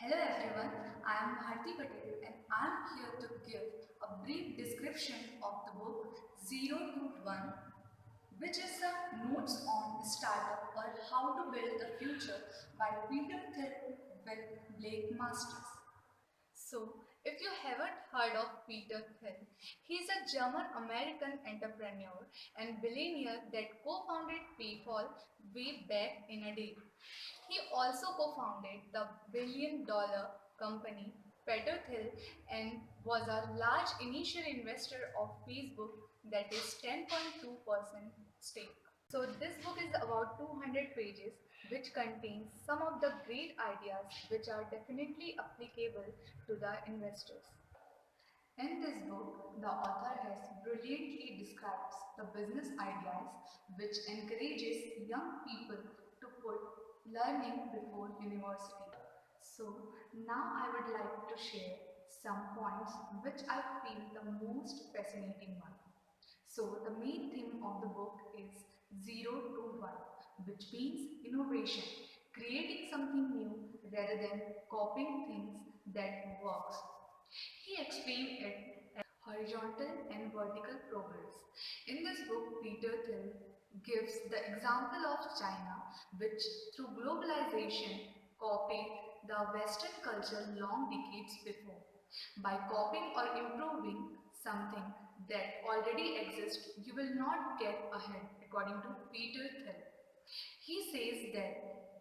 Hello everyone, I am Bharti Patel and I am here to give a brief description of the book 0 to 1, which is the Notes on Startup or How to Build the Future by Peter Thiel with Blake Masters. So, if you haven't heard of Peter Thiel, he is a German-American entrepreneur and billionaire that co-founded PayPal way back in a day. He also co-founded the billion-dollar company Peter Thiel and was a large initial investor of Facebook, that is 10.2% stake. So this book is about 200 pages which contains some of the great ideas which are definitely applicable to the investors. In this book, the author has brilliantly describes the business ideas which encourages young people to put learning before university. So now I would like to share some points which I feel the most fascinating one. So the main theme of the book is 0 to 1, which means innovation, creating something new rather than copying things that works. He explained it as horizontal and vertical progress. In this book, Peter Thiel gives the example of China, which through globalization copied the Western culture long decades before. By copying or improving something that already exists, you will not get ahead, according to Peter Thiel. He says that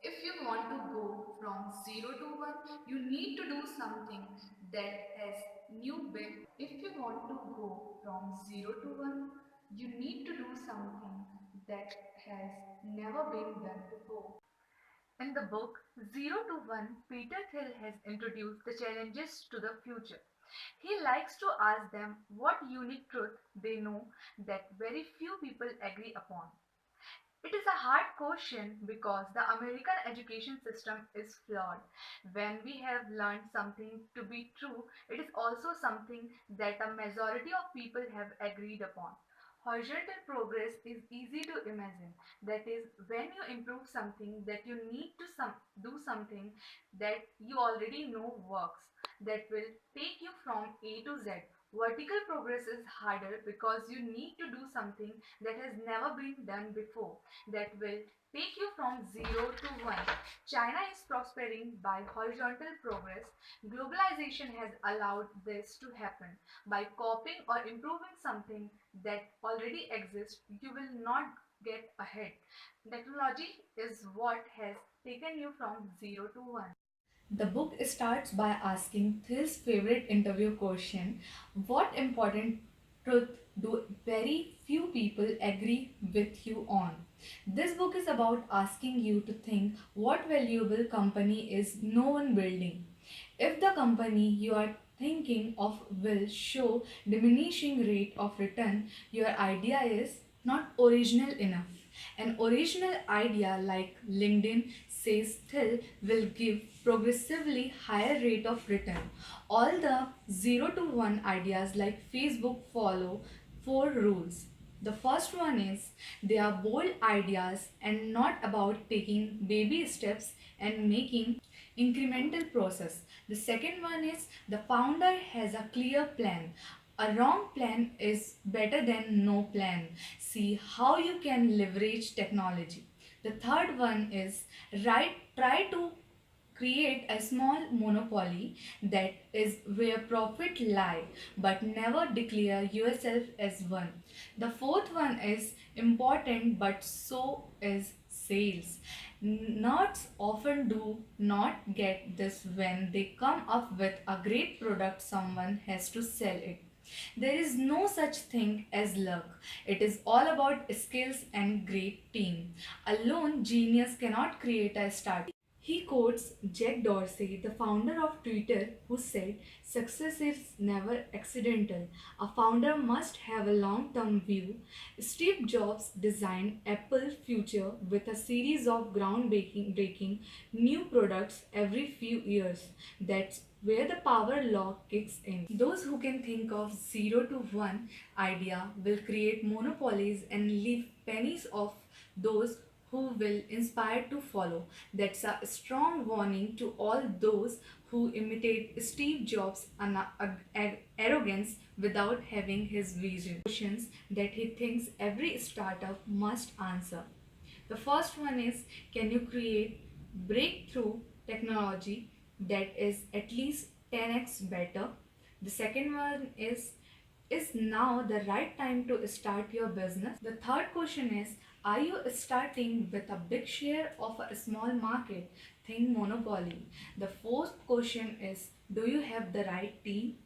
if you want to go from 0 to 1, you need to do something that has new bit. If you want to go from 0 to 1, you need to do something that has never been done before. In the book 0 to 1, Peter Thiel has introduced the challenges to the future. He likes to ask them what unique truth they know that very few people agree upon. It is a hard question because the American education system is flawed. When we have learned something to be true, it is also something that a majority of people have agreed upon. Horizontal progress is easy to imagine. That is, when you improve something that you need to do something that you already know works, that will take you from A to Z. Vertical progress is harder because you need to do something that has never been done before, that will take you from 0 to 1. China is prospering by horizontal progress. Globalization has allowed this to happen. By copying or improving something that already exists, you will not get ahead. Technology is what has taken you from 0 to 1. The book starts by asking his favorite interview question: what important truth do very few people agree with you on? This book is about asking you to think what valuable company is no one building. If the company you are thinking of will show diminishing rate of return, your idea is not original enough. An original idea like LinkedIn, says Thiel, will give progressively higher rate of return. All the 0 to 1 ideas like Facebook follow 4 rules. The first one is they are bold ideas and not about taking baby steps and making incremental process. The second one is the founder has a clear plan. A wrong plan is better than no plan. See how you can leverage technology. The third one is try to create a small monopoly, that is where profit lie, but never declare yourself as one. The fourth one is important, but so is sales. Nerds often do not get this. When they come up with a great product, someone has to sell it. There is no such thing as luck. It is all about skills and great team. Alone, genius cannot create a startup. He quotes Jack Dorsey, the founder of Twitter, who said, success is never accidental. A founder must have a long term view. Steve Jobs designed Apple's future with a series of groundbreaking new products every few years. That's where the power law kicks in. Those who can think of 0 to 1 idea will create monopolies and leave pennies of those who will inspire to follow. That's a strong warning to all those who imitate Steve Jobs' arrogance without having his vision. Questions that he thinks every startup must answer. The first one is, can you create breakthrough technology that is at least 10x better? The second one is now the right time to start your business? The third question is, are you starting with a big share of a small market? Think monopoly. The fourth question is, do you have the right team?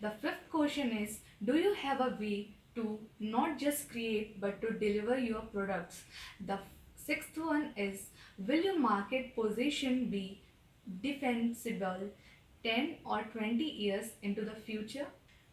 The fifth question is, do you have a way to not just create but to deliver your products? The sixth one is, will your market position be defensible 10 or 20 years into the future?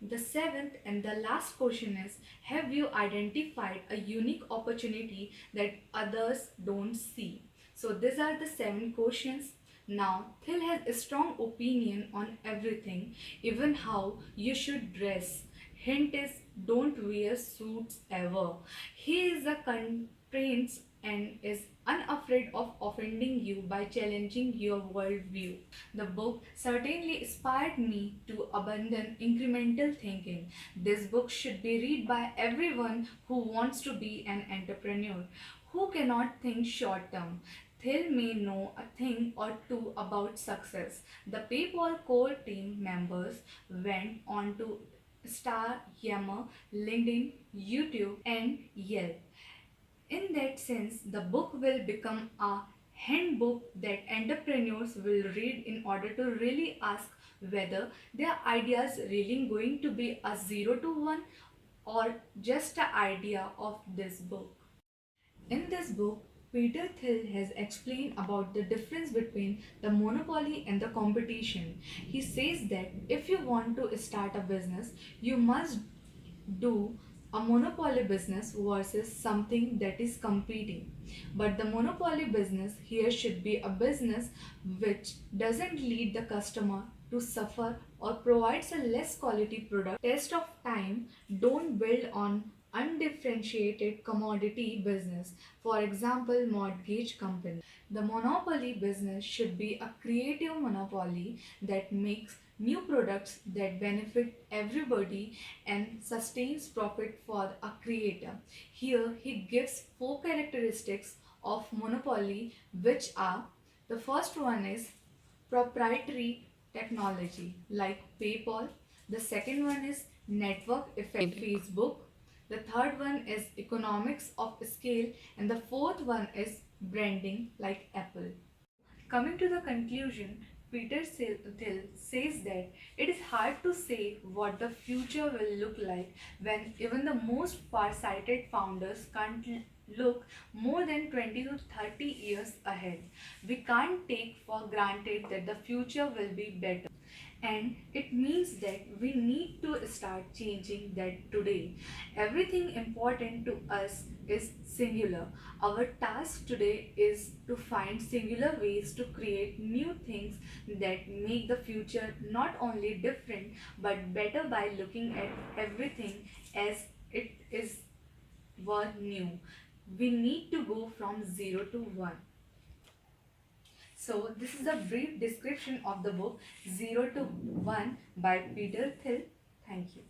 The seventh and the last question is, have you identified a unique opportunity that others don't see? So these are the seven questions. Now, Phil has a strong opinion on everything, even how you should dress. Hint is, don't wear suits ever. He is a constraint and is unafraid of offending you by challenging your worldview. The book certainly inspired me to abandon incremental thinking. This book should be read by everyone who wants to be an entrepreneur, who cannot think short term. Thiel may know a thing or two about success. The PayPal core team members went on to Star, Yammer, LinkedIn, YouTube, and Yelp. In that sense, the book will become a handbook that entrepreneurs will read in order to really ask whether their ideas really going to be a 0 to 1 or just an idea of this book. In this book, Peter Thiel has explained about the difference between the monopoly and the competition. He says that if you want to start a business, you must do a monopoly business versus something that is competing. But the monopoly business here should be a business which doesn't lead the customer to suffer or provides a less quality product. Test of time, don't build on undifferentiated commodity business. For example, mortgage company. The monopoly business should be a creative monopoly that makes new products that benefit everybody and sustains profit for a creator. Here he gives four characteristics of monopoly, which are, the first one is proprietary technology like PayPal. The second one is network effect, Facebook. The third one is economics of scale, and the fourth one is branding like Apple. Coming to the conclusion, Peter Thiel says that it is hard to say what the future will look like when even the most far-sighted founders can't look more than 20 to 30 years ahead. We can't take for granted that the future will be better. And it means that we need to start changing that today. Everything important to us is singular. Our task today is to find singular ways to create new things that make the future not only different but better by looking at everything as it is were new. We need to go from 0 to 1. So this is a brief description of the book 0 to 1 by Peter Thiel. Thank you.